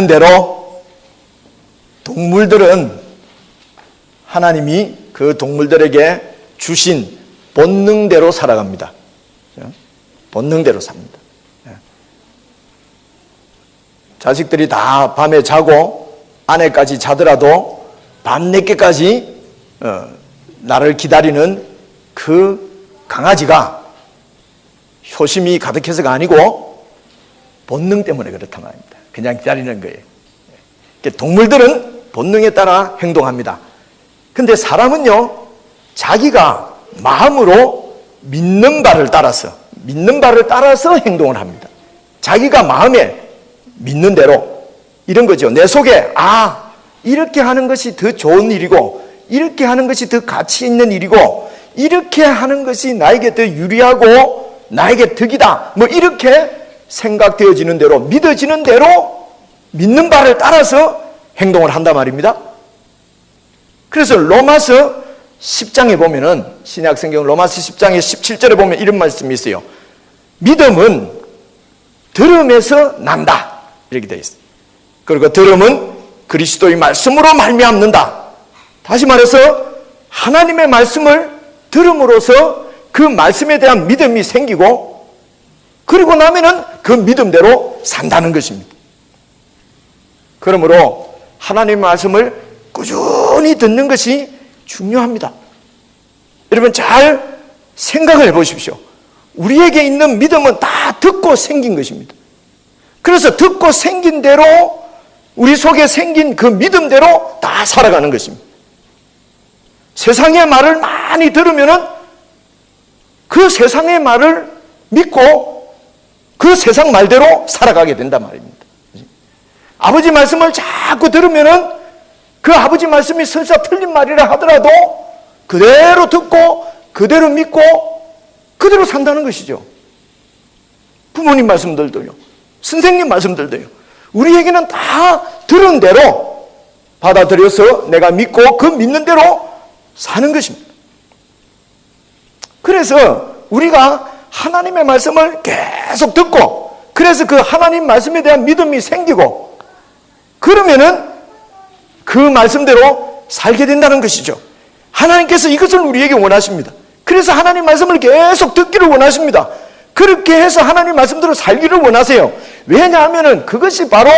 대로 동물들은 하나님이 그 동물들에게 주신 본능대로 살아갑니다. 본능대로 삽니다. 자식들이 다 밤에 자고 아내까지 자더라도 밤 늦게까지 나를 기다리는 그 강아지가 효심이 가득해서가 아니고 본능 때문에 그렇단 말입니다. 그냥 기다리는 거예요. 동물들은 본능에 따라 행동합니다. 근데 사람은요, 자기가 마음으로 믿는 바를 따라서 행동을 합니다. 자기가 마음에 믿는 대로. 이런 거죠. 내 속에 이렇게 하는 것이 더 좋은 일이고, 이렇게 하는 것이 더 가치 있는 일이고, 이렇게 하는 것이 나에게 더 유리하고 나에게 득이다, 이렇게 생각되어지는 대로, 믿어지는 대로 믿는 바를 따라서 행동을 한단 말입니다. 그래서 로마서 10장에 보면은, 신약성경 로마서 10장의 17절에 보면 이런 말씀이 있어요. 믿음은 들음에서 난다, 이렇게 되어 있어요. 그리고 들음은 그리스도의 말씀으로 말미암는다. 다시 말해서 하나님의 말씀을 들음으로써 그 말씀에 대한 믿음이 생기고, 그리고 나면은 그 믿음대로 산다는 것입니다. 그러므로 하나님의 말씀을 꾸준히 듣는 것이 중요합니다. 여러분 잘 생각을 해보십시오. 우리에게 있는 믿음은 다 듣고 생긴 것입니다. 그래서 듣고 생긴 대로, 우리 속에 생긴 그 믿음대로 다 살아가는 것입니다. 세상의 말을 많이 들으면은 그 세상의 말을 믿고 그 세상 말대로 살아가게 된단 말입니다. 아버지 말씀을 자꾸 들으면은 그 아버지 말씀이 설사 틀린 말이라 하더라도 그대로 듣고 그대로 믿고 그대로 산다는 것이죠. 부모님 말씀들도요, 선생님 말씀들도요, 우리에게는 다 들은 대로 받아들여서 내가 믿고 그 믿는 대로 사는 것입니다. 그래서 우리가 하나님의 말씀을 계속 듣고, 그래서 그 하나님 말씀에 대한 믿음이 생기고, 그러면은 그 말씀대로 살게 된다는 것이죠. 하나님께서 이것을 우리에게 원하십니다. 그래서 하나님 말씀을 계속 듣기를 원하십니다. 그렇게 해서 하나님 말씀대로 살기를 원하세요. 왜냐하면 그것이 바로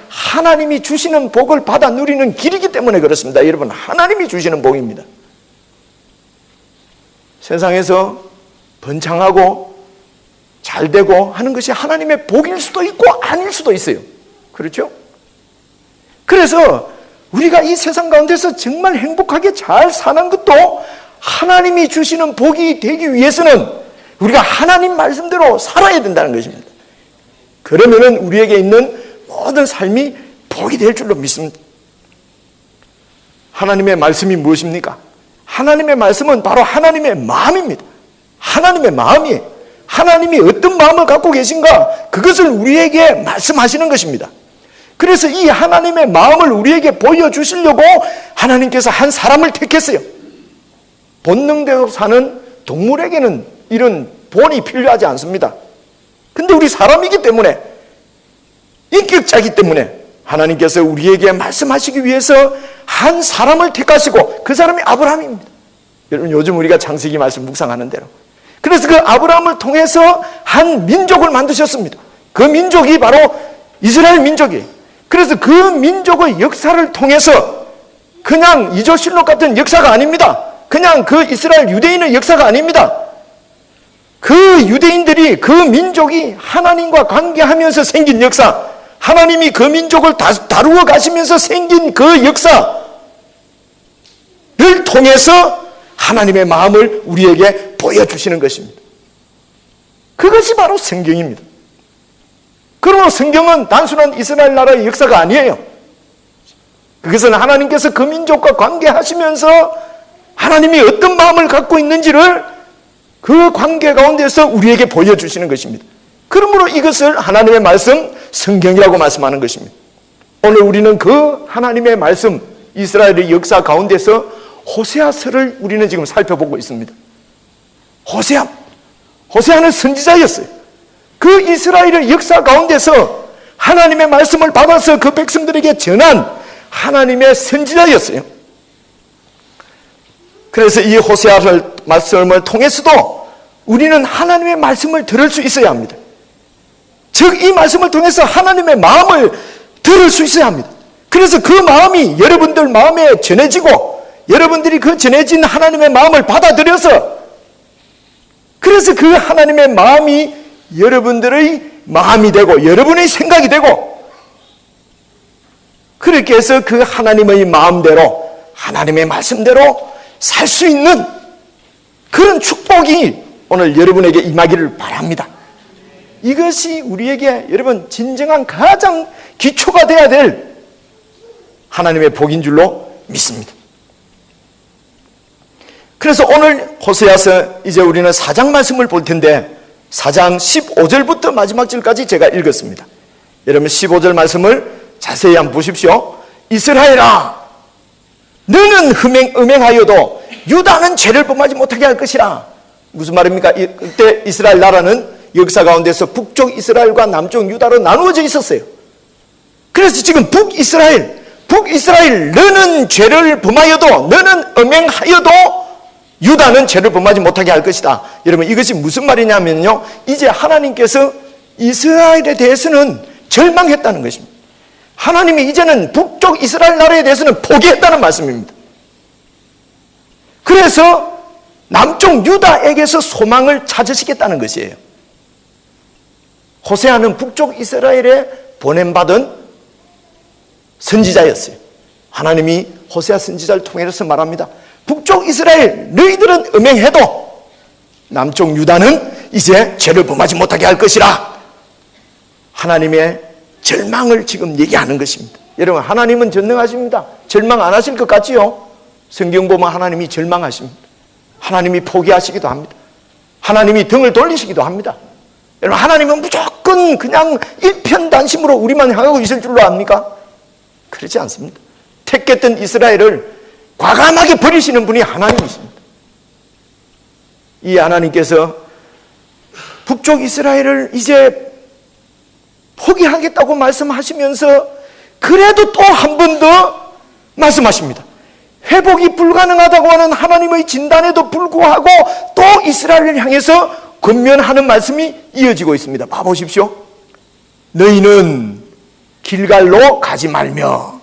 하나님이 주시는 복을 받아 누리는 길이기 때문에 그렇습니다. 여러분, 하나님이 주시는 복입니다. 세상에서 번창하고 잘되고 하는 것이 하나님의 복일 수도 있고 아닐 수도 있어요. 그렇죠? 그래서 우리가 이 세상 가운데서 정말 행복하게 잘 사는 것도 하나님이 주시는 복이 되기 위해서는 우리가 하나님 말씀대로 살아야 된다는 것입니다. 그러면은 우리에게 있는 모든 삶이 복이 될 줄로 믿습니다. 하나님의 말씀이 무엇입니까? 하나님의 말씀은 바로 하나님의 마음입니다. 하나님의 마음이에요. 하나님이 어떤 마음을 갖고 계신가, 그것을 우리에게 말씀하시는 것입니다. 그래서 이 하나님의 마음을 우리에게 보여주시려고 하나님께서 한 사람을 택했어요. 본능대로 사는 동물에게는 이런 본이 필요하지 않습니다. 근데 우리 사람이기 때문에, 인격자이기 때문에 하나님께서 우리에게 말씀하시기 위해서 한 사람을 택하시고, 그 사람이 아브라함입니다. 여러분, 요즘 우리가 창세기 말씀 묵상하는 대로, 그래서 그 아브라함을 통해서 한 민족을 만드셨습니다. 그 민족이 바로 이스라엘 민족이에요. 그래서 그 민족의 역사를 통해서 그냥 이조실록 같은 역사가 아닙니다. 그냥 그 이스라엘 유대인의 역사가 아닙니다. 그 유대인들이, 그 민족이 하나님과 관계하면서 생긴 역사, 하나님이 그 민족을 다루어 가시면서 생긴 그 역사를 통해서 하나님의 마음을 우리에게 보여주시는 것입니다. 그것이 바로 성경입니다. 그러므로 성경은 단순한 이스라엘 나라의 역사가 아니에요. 그것은 하나님께서 그 민족과 관계하시면서 하나님이 어떤 마음을 갖고 있는지를 그 관계 가운데서 우리에게 보여주시는 것입니다. 그러므로 이것을 하나님의 말씀, 성경이라고 말씀하는 것입니다. 오늘 우리는 그 하나님의 말씀, 이스라엘의 역사 가운데서 호세아서를 우리는 지금 살펴보고 있습니다. 호세아는 선지자였어요. 그 이스라엘의 역사 가운데서 하나님의 말씀을 받아서 그 백성들에게 전한 하나님의 선지자였어요. 그래서 이 호세아를 말씀을 통해서도 우리는 하나님의 말씀을 들을 수 있어야 합니다. 즉 이 말씀을 통해서 하나님의 마음을 들을 수 있어야 합니다. 그래서 그 마음이 여러분들 마음에 전해지고 여러분들이 그 전해진 하나님의 마음을 받아들여서 그래서 그 하나님의 마음이 여러분들의 마음이 되고 여러분의 생각이 되고 그렇게 해서 그 하나님의 마음대로 하나님의 말씀대로 살 수 있는 그런 축복이 오늘 여러분에게 임하기를 바랍니다. 이것이 우리에게 여러분 진정한 가장 기초가 되어야 될 하나님의 복인 줄로 믿습니다. 그래서 오늘 호세아서 이제 우리는 4장 말씀을 볼 텐데 4장 15절부터 마지막 절까지 제가 읽었습니다. 여러분 15절 말씀을 자세히 한번 보십시오. 이스라엘아 너는 음행하여도 유다는 죄를 범하지 못하게 할 것이라. 무슨 말입니까? 그때 이스라엘 나라는 역사 가운데서 북쪽 이스라엘과 남쪽 유다로 나누어져 있었어요. 그래서 지금 북이스라엘 너는 죄를 범하여도 너는 음행하여도 유다는 죄를 범하지 못하게 할 것이다. 여러분 이것이 무슨 말이냐면요, 이제 하나님께서 이스라엘에 대해서는 절망했다는 것입니다. 하나님이 이제는 북쪽 이스라엘 나라에 대해서는 포기했다는 말씀입니다. 그래서 남쪽 유다에게서 소망을 찾으시겠다는 것이에요. 호세아는 북쪽 이스라엘에 보냄받은 선지자였어요. 하나님이 호세아 선지자를 통해서 말합니다. 북쪽 이스라엘 너희들은 음행해도 남쪽 유다는 이제 죄를 범하지 못하게 할 것이라. 하나님의 절망을 지금 얘기하는 것입니다. 여러분 하나님은 전능하십니다. 절망 안 하실 것 같지요? 성경 보면 하나님이 절망하십니다. 하나님이 포기하시기도 합니다. 하나님이 등을 돌리시기도 합니다. 여러분 하나님은 무조건 그냥 일편단심으로 우리만 향하고 있을 줄로 압니까? 그렇지 않습니다. 택했던 이스라엘을 과감하게 버리시는 분이 하나님이십니다. 이 하나님께서 북쪽 이스라엘을 이제 포기하겠다고 말씀하시면서 그래도 또 한 번 더 말씀하십니다. 회복이 불가능하다고 하는 하나님의 진단에도 불구하고 또 이스라엘을 향해서 권면하는 말씀이 이어지고 있습니다. 봐보십시오. 너희는 길갈로 가지 말며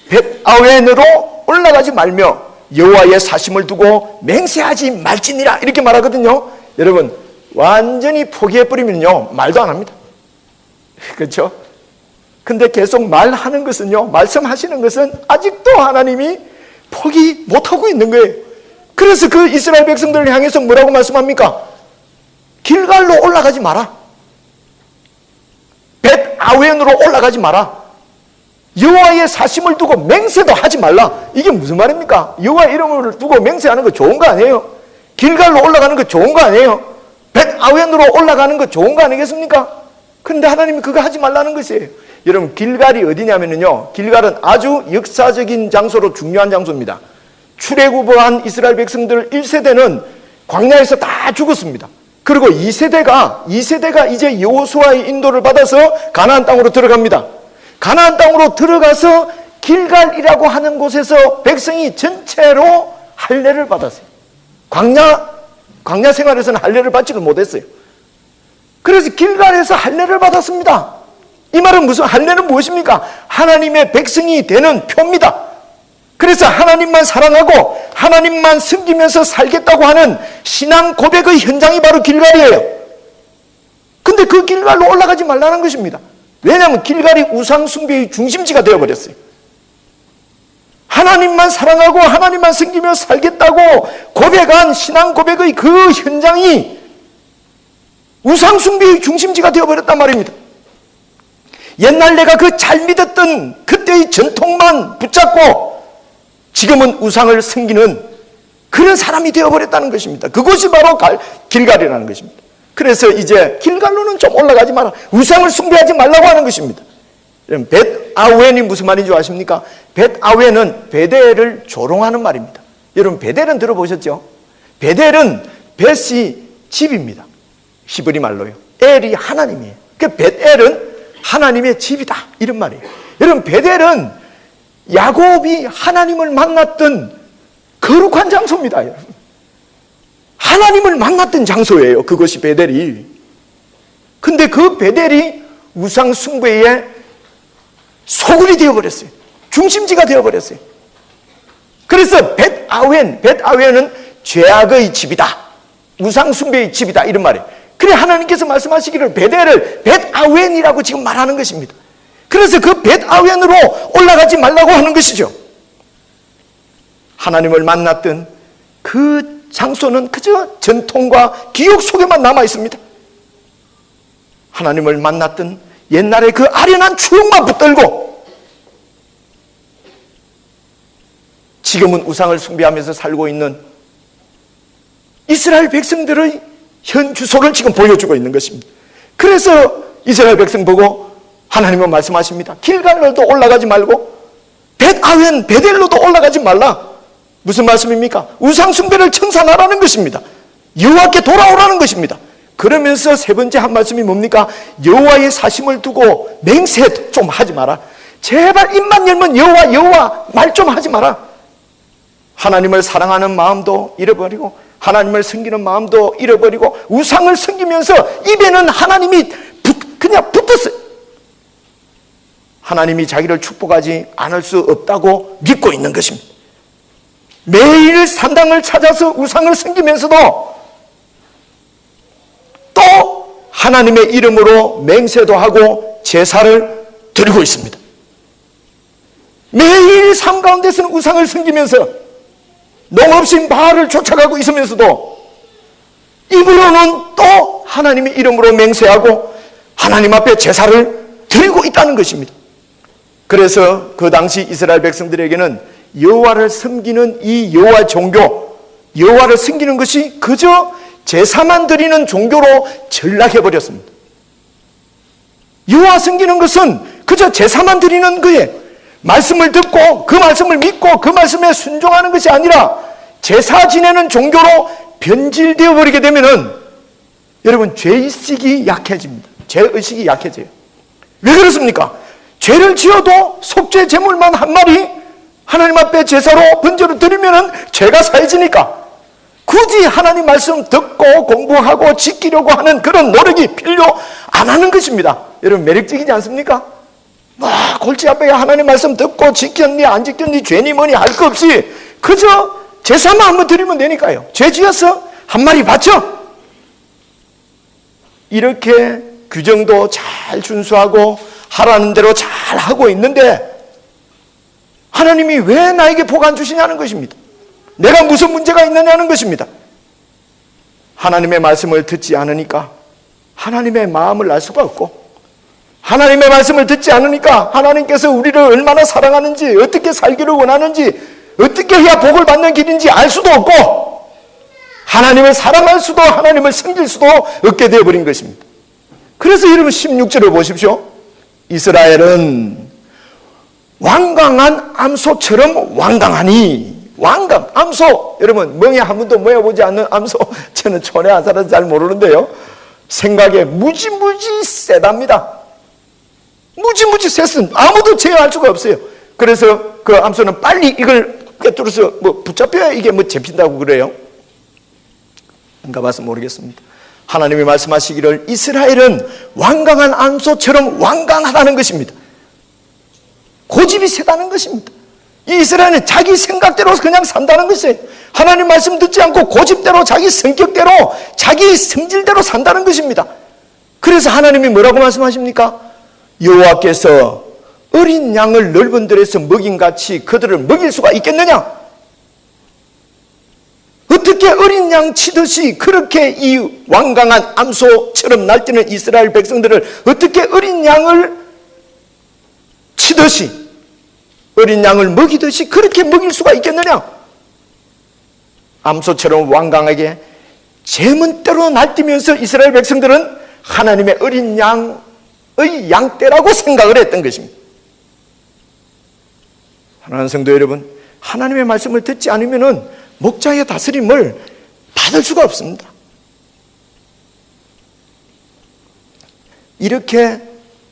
벳아웬으로 올라가지 말며 여호와의 사심을 두고 맹세하지 말지니라 이렇게 말하거든요. 여러분 완전히 포기해버리면요 말도 안 합니다. 그렇죠? 근데 계속 말하는 것은요, 말씀하시는 것은 아직도 하나님이 포기 못하고 있는 거예요. 그래서 그 이스라엘 백성들을 향해서 뭐라고 말씀합니까? 길갈로 올라가지 마라. 벳아웬으로 올라가지 마라. 여호와의 사심을 두고 맹세도 하지 말라. 이게 무슨 말입니까? 여호와 이름을 두고 맹세하는 거 좋은 거 아니에요? 길갈로 올라가는 거 좋은 거 아니에요? 벳아웬으로 올라가는 거 좋은 거 아니겠습니까? 근데 하나님이 그거 하지 말라는 것이에요. 여러분 길갈이 어디냐면요, 길갈은 아주 역사적인 장소로 중요한 장소입니다. 출애굽한 이스라엘 백성들 1세대는 광야에서 다 죽었습니다. 그리고 2세대가 이제 여호수아의 인도를 받아서 가나안 땅으로 들어갑니다. 가나안 땅으로 들어가서 길갈이라고 하는 곳에서 백성이 전체로 할례를 받았어요. 광야 생활에서는 할례를 받지를 못했어요. 그래서 길갈에서 할례를 받았습니다. 이 말은 무슨, 할례는 무엇입니까? 하나님의 백성이 되는 표입니다. 그래서 하나님만 사랑하고 하나님만 섬기면서 살겠다고 하는 신앙 고백의 현장이 바로 길갈이에요. 근데 그 길갈로 올라가지 말라는 것입니다. 왜냐하면 길갈이 우상 숭배의 중심지가 되어버렸어요. 하나님만 사랑하고 하나님만 섬기며 살겠다고 고백한 신앙 고백의 그 현장이 우상 숭배의 중심지가 되어버렸단 말입니다. 옛날 내가 그 잘 믿었던 그때의 전통만 붙잡고 지금은 우상을 섬기는 그런 사람이 되어버렸다는 것입니다. 그것이 바로 길갈이라는 것입니다. 그래서 이제 길갈로는 좀 올라가지 마라. 우상을 숭배하지 말라고 하는 것입니다. 벳아웬이 무슨 말인 줄 아십니까? 벳아웬은 베델을 조롱하는 말입니다. 여러분 베델은 들어보셨죠? 베델은 벳이 집입니다. 히브리 말로요. 엘이 하나님이에요. 그 벳엘은 하나님의 집이다, 이런 말이에요. 여러분, 베델은 야곱이 하나님을 만났던 거룩한 장소입니다. 여러분, 하나님을 만났던 장소예요, 그것이 베델이. 근데 그 베델이 우상 숭배의 소굴이 되어버렸어요. 중심지가 되어버렸어요. 그래서 벳아웬은 죄악의 집이다, 우상 숭배의 집이다, 이런 말이에요. 그래 하나님께서 말씀하시기를 베델을 벳아웬이라고 지금 말하는 것입니다. 그래서 그 벳아웬으로 올라가지 말라고 하는 것이죠. 하나님을 만났던 그 장소는 그저 전통과 기억 속에만 남아 있습니다. 하나님을 만났던 옛날에 그 아련한 추억만 붙들고 지금은 우상을 숭배하면서 살고 있는 이스라엘 백성들의 현 주소를 지금 보여주고 있는 것입니다. 그래서 이스라엘 백성 보고 하나님은 말씀하십니다. 길갈로도 올라가지 말고 벳아웬 베델로도 올라가지 말라. 무슨 말씀입니까? 우상 숭배를 청산하라는 것입니다. 여호와께 돌아오라는 것입니다. 그러면서 세 번째 한 말씀이 뭡니까? 여호와의 사심을 두고 맹세 좀 하지 마라. 제발 입만 열면 여호와 말 좀 하지 마라. 하나님을 사랑하는 마음도 잃어버리고 하나님을 섬기는 마음도 잃어버리고 우상을 섬기면서 입에는 하나님이 그냥 붙었어요. 하나님이 자기를 축복하지 않을 수 없다고 믿고 있는 것입니다. 매일 산당을 찾아서 우상을 섬기면서도 또 하나님의 이름으로 맹세도 하고 제사를 드리고 있습니다. 매일 삶 가운데서는 우상을 섬기면서 농없이 바알을 쫓아가고 있으면서도 입으로는 또 하나님의 이름으로 맹세하고 하나님 앞에 제사를 드리고 있다는 것입니다. 그래서 그 당시 이스라엘 백성들에게는 여호와를 섬기는 이 여호와 종교, 여호와를 섬기는 것이 그저 제사만 드리는 종교로 전락해버렸습니다. 여호와 섬기는 것은 그저 제사만 드리는 거예요. 말씀을 듣고 그 말씀을 믿고 그 말씀에 순종하는 것이 아니라 제사 지내는 종교로 변질되어 버리게 되면은 여러분 죄의식이 약해집니다. 죄의식이 약해져요. 왜 그렇습니까? 죄를 지어도 속죄 제물만 한 마리 하나님 앞에 제사로 번제로 드리면은 죄가 사해지니까 굳이 하나님 말씀 듣고 공부하고 지키려고 하는 그런 노력이 필요 안 하는 것입니다. 여러분 매력적이지 않습니까? 골치 아프게 하나님 말씀 듣고 지켰니 안 지켰니 죄니 뭐니 할 거 없이 그저 제사만 한번 드리면 되니까요. 죄 지어서 한 마리 바쳐. 이렇게 규정도 잘 준수하고 하라는 대로 잘 하고 있는데 하나님이 왜 나에게 복 안 주시냐는 것입니다. 내가 무슨 문제가 있느냐는 것입니다. 하나님의 말씀을 듣지 않으니까 하나님의 마음을 알 수가 없고 하나님의 말씀을 듣지 않으니까 하나님께서 우리를 얼마나 사랑하는지 어떻게 살기를 원하는지 어떻게 해야 복을 받는 길인지 알 수도 없고 하나님을 사랑할 수도 하나님을 섬길 수도 없게 되어버린 것입니다. 그래서 여러분 16절을 보십시오. 이스라엘은 완강한 암소처럼 완강하니 완강, 암소. 여러분 멍에 한 번도 모여보지 않는 암소 저는 촌에 안 살아서 잘 모르는데요. 생각에 무지무지 세답니다. 무지무지 셌은 아무도 제어할 수가 없어요. 그래서 그 암소는 빨리 이걸 꿰뚫어서 붙잡혀야 이게 잡힌다고 그래요. 안 가봐서 모르겠습니다. 하나님이 말씀하시기를 이스라엘은 완강한 암소처럼 완강하다는 것입니다. 고집이 세다는 것입니다. 이 이스라엘은 자기 생각대로 그냥 산다는 것이에요. 하나님 말씀 듣지 않고 고집대로 자기 성격대로 자기 성질대로 산다는 것입니다. 그래서 하나님이 뭐라고 말씀하십니까? 여호와께서 어린 양을 넓은 들에서 먹인같이 그들을 먹일 수가 있겠느냐? 어떻게 어린 양 치듯이 그렇게 이 완강한 암소처럼 날뛰는 이스라엘 백성들을 어떻게 어린 양을 치듯이 어린 양을 먹이듯이 그렇게 먹일 수가 있겠느냐? 암소처럼 완강하게 제멋대로 날뛰면서 이스라엘 백성들은 하나님의 어린 양의 양떼라고 생각을 했던 것입니다. 사랑하는 성도 여러분, 하나님의 말씀을 듣지 않으면 목자의 다스림을 받을 수가 없습니다. 이렇게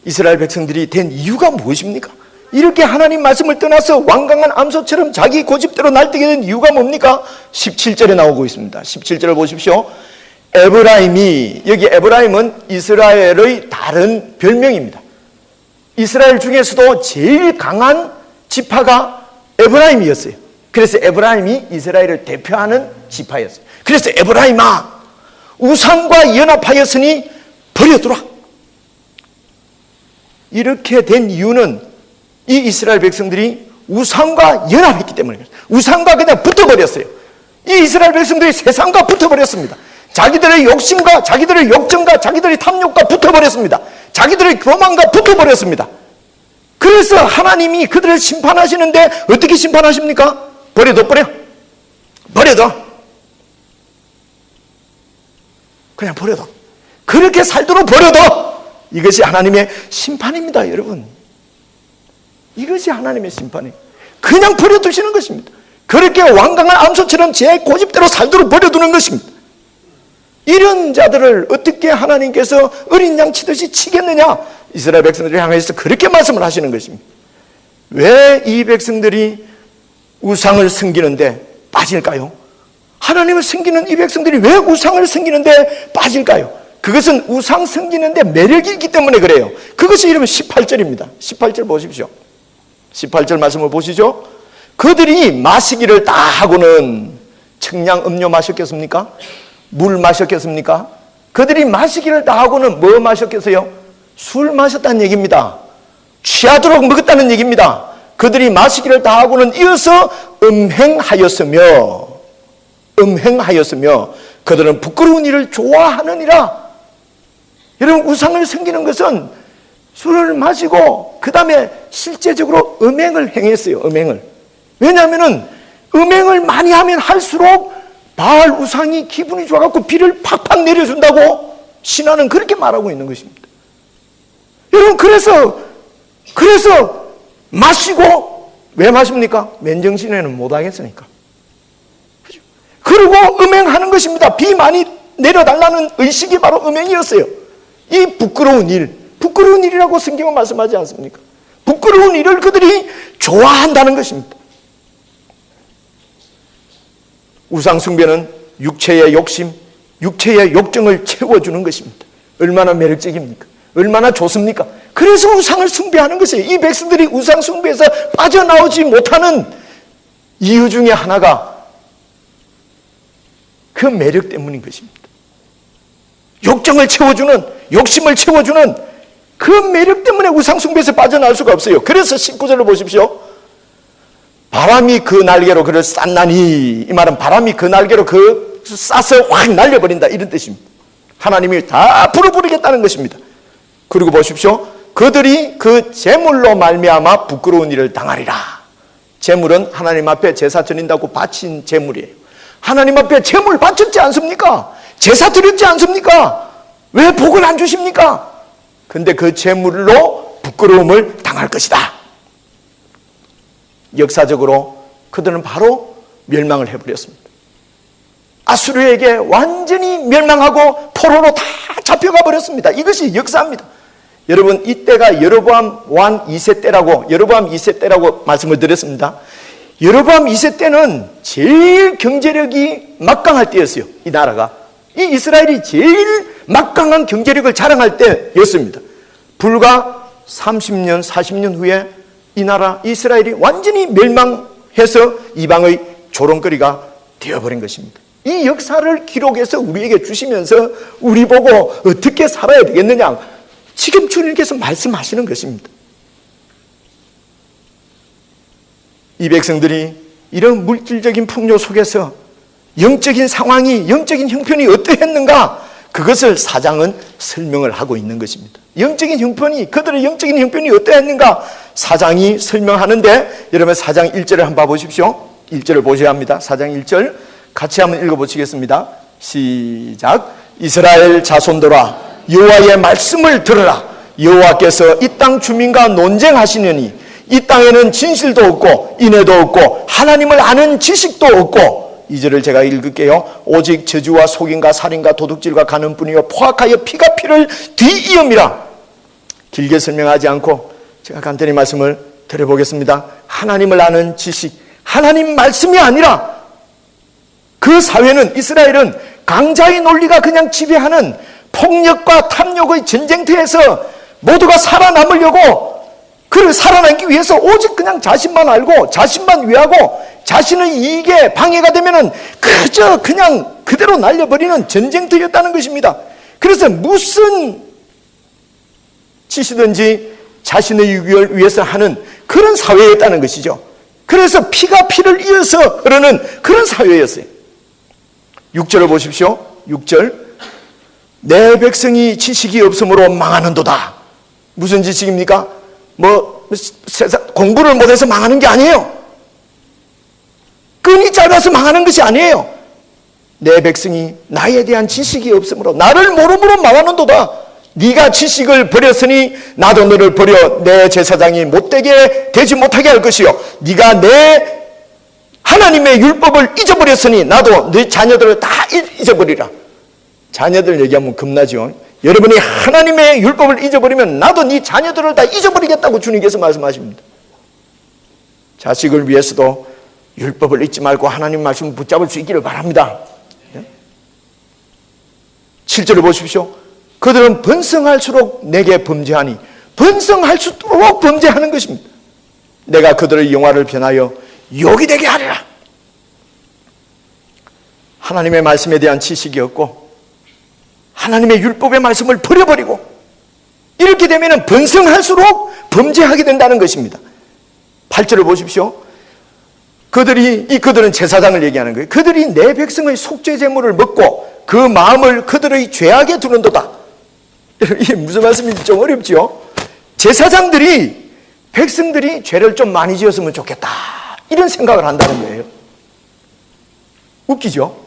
이스라엘 백성들이 된 이유가 무엇입니까? 이렇게 하나님 말씀을 떠나서 완강한 암소처럼 자기 고집대로 날뛰게 된 이유가 뭡니까? 17절에 나오고 있습니다. 17절을 보십시오. 에브라임이, 여기 에브라임은 이스라엘의 다른 별명입니다. 이스라엘 중에서도 제일 강한 지파가 에브라임이었어요. 그래서 에브라임이 이스라엘을 대표하는 지파였어요. 그래서 에브라임아, 우상과 연합하였으니 버려두라. 이렇게 된 이유는 이 이스라엘 백성들이 우상과 연합했기 때문에, 우상과 그냥 붙어버렸어요. 이 이스라엘 백성들이 세상과 붙어버렸습니다. 자기들의 욕심과 자기들의 욕정과 자기들의 탐욕과 붙어버렸습니다. 자기들의 교만과 붙어버렸습니다. 그래서 하나님이 그들을 심판하시는데 어떻게 심판하십니까? 버려둬. 그냥 버려둬. 그렇게 살도록 버려둬. 이것이 하나님의 심판입니다, 여러분. 이것이 하나님의 심판이에요. 그냥 버려두시는 것입니다. 그렇게 완강한 암소처럼 제 고집대로 살도록 버려두는 것입니다. 이런 자들을 어떻게 하나님께서 어린 양 치듯이 치겠느냐? 이스라엘 백성들을 향해서 그렇게 말씀을 하시는 것입니다. 왜 이 백성들이 우상을 섬기는데 빠질까요? 하나님을 섬기는 이 백성들이 왜 우상을 섬기는데 빠질까요? 그것은 우상 섬기는데 매력이 있기 때문에 그래요. 그것이 이러면 18절입니다. 18절 보십시오. 18절 말씀을 보시죠. 그들이 마시기를 다 하고는 청량 음료 마셨겠습니까? 물 마셨겠습니까? 그들이 마시기를 다 하고는 뭐 마셨겠어요? 술 마셨다는 얘기입니다. 취하도록 먹었다는 얘기입니다. 그들이 마시기를 다 하고는 이어서 음행하였으며 그들은 부끄러운 일을 좋아하느니라. 여러분, 우상을 섬기는 것은 술을 마시고 그 다음에 실제적으로 음행을 행했어요. 음행을. 왜냐하면 음행을 많이 하면 할수록 바알 우상이 기분이 좋아갖고 비를 팍팍 내려준다고 신화는 그렇게 말하고 있는 것입니다. 여러분, 그래서 마시고, 왜 마십니까? 맨정신에는 못하겠으니까. 그죠? 그리고 음행하는 것입니다. 비 많이 내려달라는 의식이 바로 음행이었어요. 이 부끄러운 일이라고 성경은 말씀하지 않습니까? 부끄러운 일을 그들이 좋아한다는 것입니다. 우상숭배는 육체의 욕심, 육체의 욕정을 채워주는 것입니다. 얼마나 매력적입니까? 얼마나 좋습니까? 그래서 우상을 숭배하는 것이에요. 이 백성들이 우상 숭배에서 빠져나오지 못하는 이유 중에 하나가 그 매력 때문인 것입니다. 욕정을 채워주는, 욕심을 채워주는 그 매력 때문에 우상 숭배에서 빠져나올 수가 없어요. 그래서 19절을 보십시오. 바람이 그 날개로 그를 쌌나니, 이 말은 바람이 그 날개로 그 싸서 확 날려버린다, 이런 뜻입니다. 하나님이 다 불어버리겠다는 것입니다. 그리고 보십시오. 그들이 그 제물로 말미암아 부끄러운 일을 당하리라. 제물은 하나님 앞에 제사 드린다고 바친 제물이에요. 하나님 앞에 제물 바쳤지 않습니까? 제사 드렸지 않습니까? 왜 복을 안 주십니까? 근데 그 제물로 부끄러움을 당할 것이다. 역사적으로 그들은 바로 멸망을 해버렸습니다. 아수르에게 완전히 멸망하고 포로로 다 잡혀가 버렸습니다. 이것이 역사입니다. 여러분, 이때가 여로보암 왕 2세 때라고 말씀을 드렸습니다. 여로보암 2세 때는 제일 경제력이 막강할 때였어요. 이 나라가. 이 이스라엘이 제일 막강한 경제력을 자랑할 때였습니다. 불과 30년, 40년 후에 이 나라 이스라엘이 완전히 멸망해서 이방의 조롱거리가 되어버린 것입니다. 이 역사를 기록해서 우리에게 주시면서 우리 보고 어떻게 살아야 되겠느냐, 지금 주님께서 말씀하시는 것입니다. 이 백성들이 이런 물질적인 풍요 속에서 영적인 상황이, 영적인 형편이 어떠했는가, 그것을 사장은 설명을 하고 있는 것입니다. 영적인 형편이, 그들의 영적인 형편이 어떠했는가 사장이 설명하는데, 여러분 4장 1절을 한번 봐보십시오. 1절을 보셔야 합니다. 4장 1절 같이 한번 읽어보시겠습니다. 시작. 이스라엘 자손들아, 여호와의 말씀을 들으라. 여호와께서 이 땅 주민과 논쟁하시느니 이 땅에는 진실도 없고 인애도 없고 하나님을 아는 지식도 없고, 2절을 제가 읽을게요. 오직 저주와 속임과 살인과 도둑질과 간음뿐이요 포악하여 피가 피를 뒤이음이라. 길게 설명하지 않고 제가 간단히 말씀을 드려보겠습니다. 하나님을 아는 지식, 하나님 말씀이 아니라 그 사회는, 이스라엘은 강자의 논리가 그냥 지배하는 폭력과 탐욕의 전쟁터에서 모두가 살아남으려고, 그를 살아남기 위해서 오직 그냥 자신만 알고 자신만 위하고 자신의 이익에 방해가 되면은 그저 그냥 그대로 날려버리는 전쟁터였다는 것입니다. 그래서 무슨 짓이든지 자신의 이익을 위해서 하는 그런 사회였다는 것이죠. 그래서 피가 피를 이어서 흐르는 그런 사회였어요. 6절을 보십시오. 6절. 내 백성이 지식이 없으므로 망하는도다. 무슨 지식입니까? 공부를 못해서 망하는 게 아니에요. 끈이 짧아서 망하는 것이 아니에요. 내 백성이 나에 대한 지식이 없으므로, 나를 모름으로 망하는도다. 네가 지식을 버렸으니 나도 너를 버려 내 제사장이 못되게 되지 못하게 할 것이요, 네가 내 하나님의 율법을 잊어버렸으니 나도 네 자녀들을 다 잊어버리라. 자녀들 얘기하면 겁나죠. 여러분이 하나님의 율법을 잊어버리면 나도 네 자녀들을 다 잊어버리겠다고 주님께서 말씀하십니다. 자식을 위해서도 율법을 잊지 말고 하나님 말씀을 붙잡을 수 있기를 바랍니다. 7절을 보십시오. 그들은 번성할수록 내게 범죄하니, 번성할수록 범죄하는 것입니다. 내가 그들의 영화를 변하여 욕이 되게 하리라. 하나님의 말씀에 대한 지식이 없고 하나님의 율법의 말씀을 버려버리고 이렇게 되면 번성할수록 범죄하게 된다는 것입니다. 8절을 보십시오. 그들은 제사장을 얘기하는 거예요. 그들이 내 백성의 속죄 제물을 먹고 그 마음을 그들의 죄악에 두는도다. 이게 무슨 말씀인지 좀 어렵죠. 제사장들이 백성들이 죄를 좀 많이 지었으면 좋겠다, 이런 생각을 한다는 거예요. 웃기죠?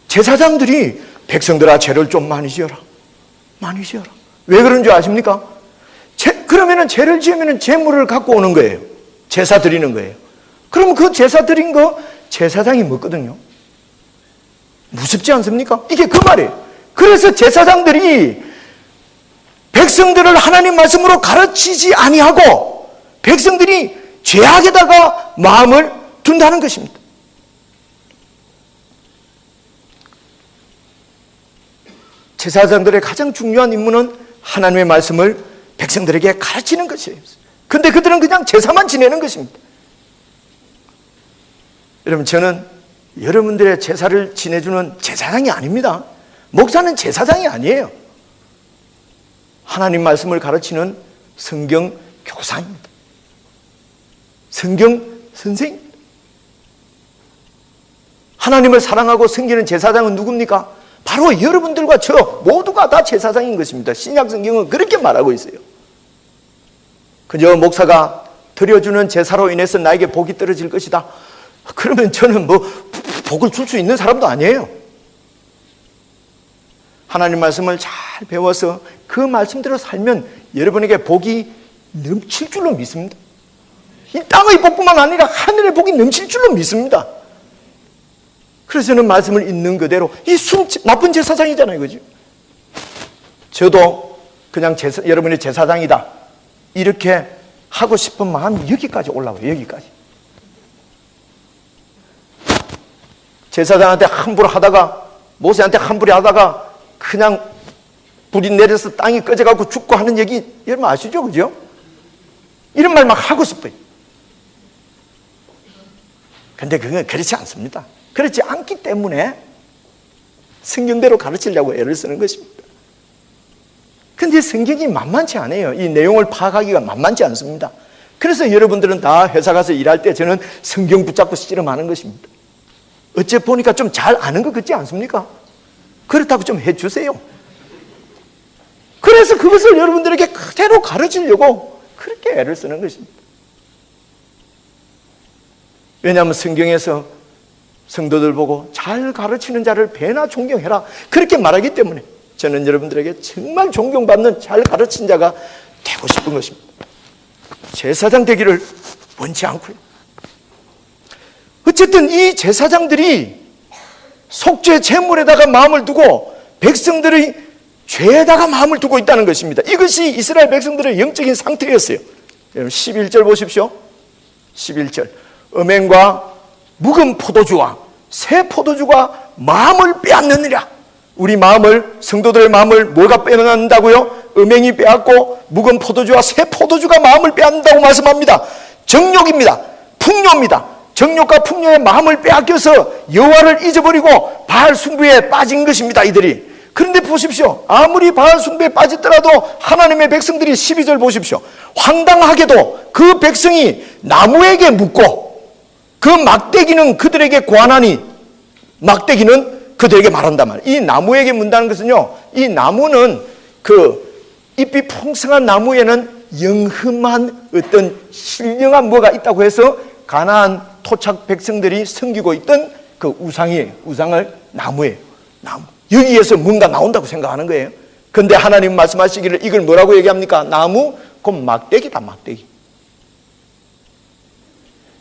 제사장들이 백성들아 죄를 좀 많이 지어라, 많이 지어라. 왜 그런 줄 아십니까? 그러면은 죄를 지으면은 제물을 갖고 오는 거예요. 제사 드리는 거예요. 그러면 그 제사 드린 거 제사장이 먹거든요. 무섭지 않습니까? 이게 그 말이에요. 그래서 제사장들이 백성들을 하나님 말씀으로 가르치지 아니하고 백성들이 죄악에다가 마음을 둔다는 것입니다. 제사장들의 가장 중요한 임무는 하나님의 말씀을 백성들에게 가르치는 것이에요. 그런데 그들은 그냥 제사만 지내는 것입니다. 여러분, 저는 여러분들의 제사를 지내주는 제사장이 아닙니다. 목사는 제사장이 아니에요. 하나님 말씀을 가르치는 성경 교사입니다. 성경 선생입니다. 하나님을 사랑하고 섬기는 제사장은 누굽니까? 바로 여러분들과 저 모두가 다 제사장인 것입니다. 신약 성경은 그렇게 말하고 있어요. 그저 목사가 드려주는 제사로 인해서 나에게 복이 떨어질 것이다, 그러면 저는 복을 줄 수 있는 사람도 아니에요. 하나님 말씀을 잘 배워서 그 말씀대로 살면 여러분에게 복이 넘칠 줄로 믿습니다. 이 땅의 복뿐만 아니라 하늘의 복이 넘칠 줄로 믿습니다. 그래서 저는 말씀을 있는 그대로, 나쁜 제사장이잖아요, 그죠? 저도 그냥 여러분의 제사장이다, 이렇게 하고 싶은 마음이 여기까지 올라와요. 여기까지. 제사장한테 함부로 하다가, 모세한테 함부로 하다가 그냥 불이 내려서 땅이 꺼져가고 죽고 하는 얘기 여러분 아시죠? 그죠? 이런 말 막 하고 싶어요. 근데 그건 그렇지 않습니다. 그렇지 않기 때문에 성경대로 가르치려고 애를 쓰는 것입니다. 근데 성경이 만만치 않아요. 이 내용을 파악하기가 만만치 않습니다. 그래서 여러분들은 다 회사 가서 일할 때 저는 성경 붙잡고 씨름하는 것입니다. 어째 보니까 좀 잘 아는 것 같지 않습니까? 그렇다고 좀 해주세요. 그래서 그것을 여러분들에게 그대로 가르치려고 그렇게 애를 쓰는 것입니다. 왜냐하면 성경에서 성도들 보고 잘 가르치는 자를 배나 존경해라, 그렇게 말하기 때문에 저는 여러분들에게 정말 존경받는 잘 가르친 자가 되고 싶은 것입니다. 제사장 되기를 원치 않고요. 어쨌든 이 제사장들이 속죄 제물에다가 마음을 두고 백성들의 죄에다가 마음을 두고 있다는 것입니다. 이것이 이스라엘 백성들의 영적인 상태였어요. 여러분 11절 보십시오. 11절. 음행과 묵은 포도주와 새 포도주가 마음을 빼앗느니라. 우리 마음을, 성도들의 마음을 뭐가 빼앗는다고요? 음행이 빼앗고 묵은 포도주와 새 포도주가 마음을 빼앗는다고 말씀합니다. 정욕입니다. 풍요입니다. 정욕과 풍요의 마음을 빼앗겨서 여호와를 잊어버리고 바알 숭배에 빠진 것입니다. 이들이. 그런데 보십시오. 아무리 바알 숭배에 빠졌더라도 하나님의 백성들이 12절 보십시오. 황당하게도 그 백성이 나무에게 묻고 그 막대기는 그들에게 고안하니 막대기는 그들에게 말한단 말이에요. 이 나무에게 문다는 것은요, 이 나무는 그 잎이 풍성한 나무에는 영험한 어떤 신령한 뭐가 있다고 해서 가나안 토착 백성들이 섬기고 있던 그 우상이에요. 우상을 나무예요. 나무. 여기에서 뭔가 나온다고 생각하는 거예요. 그런데 하나님 말씀하시기를 이걸 뭐라고 얘기합니까? 나무? 그럼 막대기다, 막대기.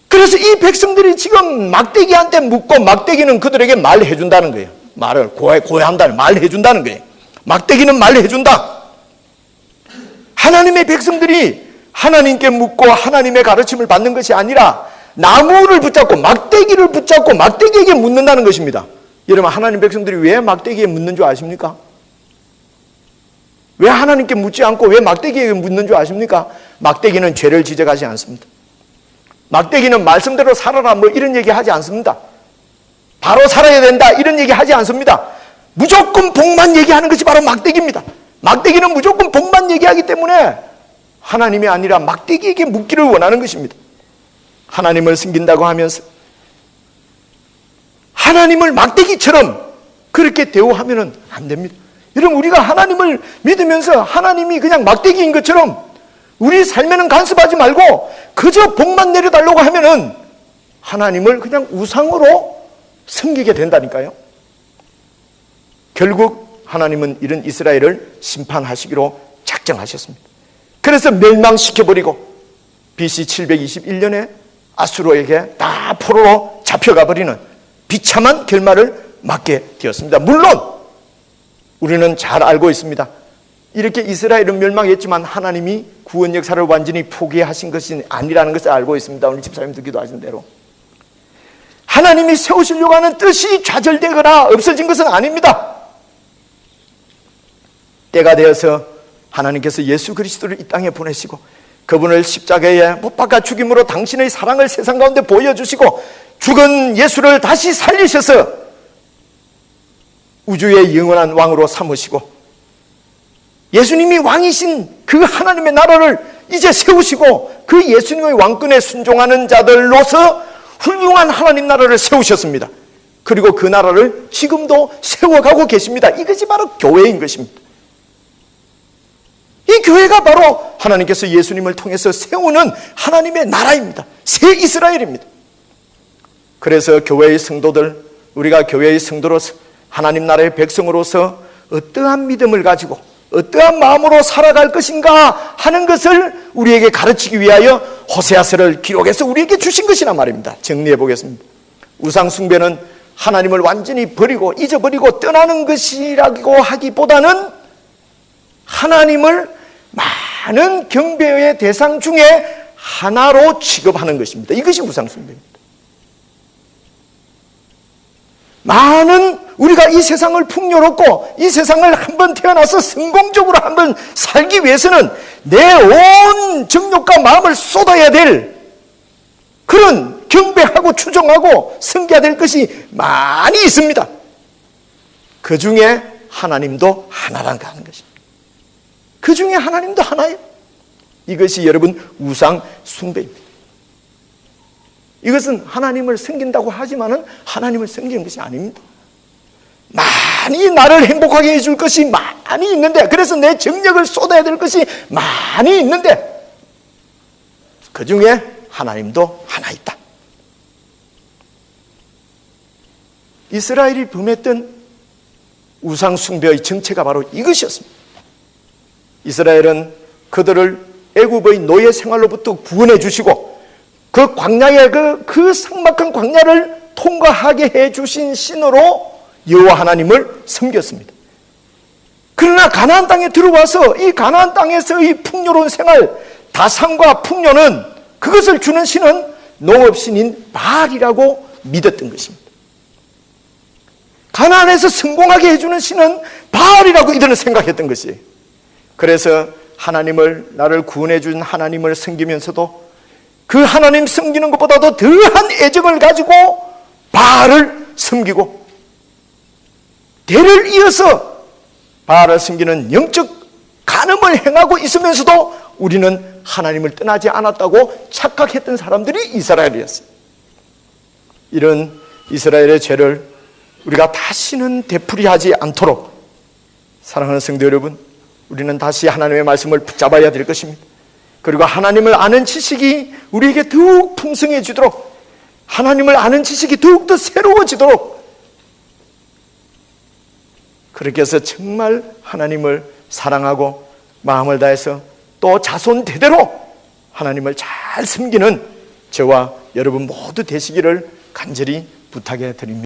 그래서 이 백성들이 지금 막대기한테 묻고 막대기는 그들에게 말해준다는 거예요. 말을 고해한다는, 말해준다는 거예요. 막대기는 말해준다. 하나님의 백성들이 하나님께 묻고 하나님의 가르침을 받는 것이 아니라 나무를 붙잡고 막대기를 붙잡고 막대기에게 묻는다는 것입니다. 여러분, 하나님 백성들이 왜 막대기에 묻는 줄 아십니까? 왜 하나님께 묻지 않고 왜 막대기에게 묻는 줄 아십니까? 막대기는 죄를 지적하지 않습니다. 막대기는 말씀대로 살아라 뭐 이런 얘기 하지 않습니다. 바로 살아야 된다 이런 얘기 하지 않습니다. 무조건 복만 얘기하는 것이 바로 막대기입니다. 막대기는 무조건 복만 얘기하기 때문에 하나님이 아니라 막대기에게 묻기를 원하는 것입니다. 하나님을 섬긴다고 하면서 하나님을 막대기처럼 그렇게 대우하면 안 됩니다. 여러분, 우리가 하나님을 믿으면서 하나님이 그냥 막대기인 것처럼 우리 삶에는 간섭하지 말고 그저 복만 내려달라고 하면은 하나님을 그냥 우상으로 섬기게 된다니까요. 결국 하나님은 이런 이스라엘을 심판하시기로 작정하셨습니다. 그래서 멸망시켜버리고 BC 721년에 아수르에게 다 포로로 잡혀가 버리는 비참한 결말을 맞게 되었습니다. 물론 우리는 잘 알고 있습니다. 이렇게 이스라엘은 멸망했지만 하나님이 구원 역사를 완전히 포기하신 것이 아니라는 것을 알고 있습니다. 오늘 집사님도 기도하신 대로 하나님이 세우시려고 하는 뜻이 좌절되거나 없어진 것은 아닙니다. 때가 되어서 하나님께서 예수 그리스도를 이 땅에 보내시고 그분을 십자가에 못 박아 죽임으로 당신의 사랑을 세상 가운데 보여주시고 죽은 예수를 다시 살리셔서 우주의 영원한 왕으로 삼으시고 예수님이 왕이신 그 하나님의 나라를 이제 세우시고 그 예수님의 왕권에 순종하는 자들로서 훌륭한 하나님 나라를 세우셨습니다. 그리고 그 나라를 지금도 세워가고 계십니다. 이것이 바로 교회인 것입니다. 이 교회가 바로 하나님께서 예수님을 통해서 세우는 하나님의 나라입니다. 새 이스라엘입니다. 그래서 교회의 성도들, 우리가 교회의 성도로서 하나님 나라의 백성으로서 어떠한 믿음을 가지고 어떠한 마음으로 살아갈 것인가 하는 것을 우리에게 가르치기 위하여 호세아서를 기록해서 우리에게 주신 것이란 말입니다. 정리해 보겠습니다. 우상 숭배는 하나님을 완전히 버리고 잊어버리고 떠나는 것이라고 하기보다는 하나님을 많은 경배의 대상 중에 하나로 취급하는 것입니다. 이것이 우상 숭배입니다. 많은 우리가 이 세상을 풍요롭고 이 세상을 한번 태어나서 성공적으로 한번 살기 위해서는 내 온 정욕과 마음을 쏟아야 될 그런 경배하고 추종하고 섬겨야 될 것이 많이 있습니다. 그 중에 하나님도 하나라는 것입니다. 그 중에 하나님도 하나예요. 이것이 여러분 우상 숭배입니다. 이것은 하나님을 섬긴다고 하지만은 하나님을 섬기는 것이 아닙니다. 많이 나를 행복하게 해줄 것이 많이 있는데, 그래서 내 정력을 쏟아야 될 것이 많이 있는데 그 중에 하나님도 하나 있다. 이스라엘이 범했던 우상 숭배의 정체가 바로 이것이었습니다. 이스라엘은 그들을 애굽의 노예 생활로부터 구원해 주시고 그 광야의 그 삭막한 광야를 통과하게 해 주신 신으로 여호와 하나님을 섬겼습니다. 그러나 가나안 땅에 들어와서 이 가나안 땅에서의 풍요로운 생활, 다산과 풍요는, 그것을 주는 신은 농업신인 바알이라고 믿었던 것입니다. 가나안에서 성공하게 해주는 신은 바알이라고 이들은 생각했던 것이에요. 그래서 하나님을, 나를 구원해 준 하나님을 섬기면서도 그 하나님 섬기는 것보다도 더한 애정을 가지고 바알을 섬기고, 대를 이어서 바알을 섬기는 영적 간음을 행하고 있으면서도 우리는 하나님을 떠나지 않았다고 착각했던 사람들이 이스라엘이었어요. 이런 이스라엘의 죄를 우리가 다시는 되풀이하지 않도록, 사랑하는 성도 여러분, 우리는 다시 하나님의 말씀을 붙잡아야 될 것입니다. 그리고 하나님을 아는 지식이 우리에게 더욱 풍성해지도록, 하나님을 아는 지식이 더욱더 새로워지도록, 그렇게 해서 정말 하나님을 사랑하고 마음을 다해서 또 자손 대대로 하나님을 잘 섬기는 저와 여러분 모두 되시기를 간절히 부탁해 드립니다.